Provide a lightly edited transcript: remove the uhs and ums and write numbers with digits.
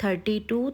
30 to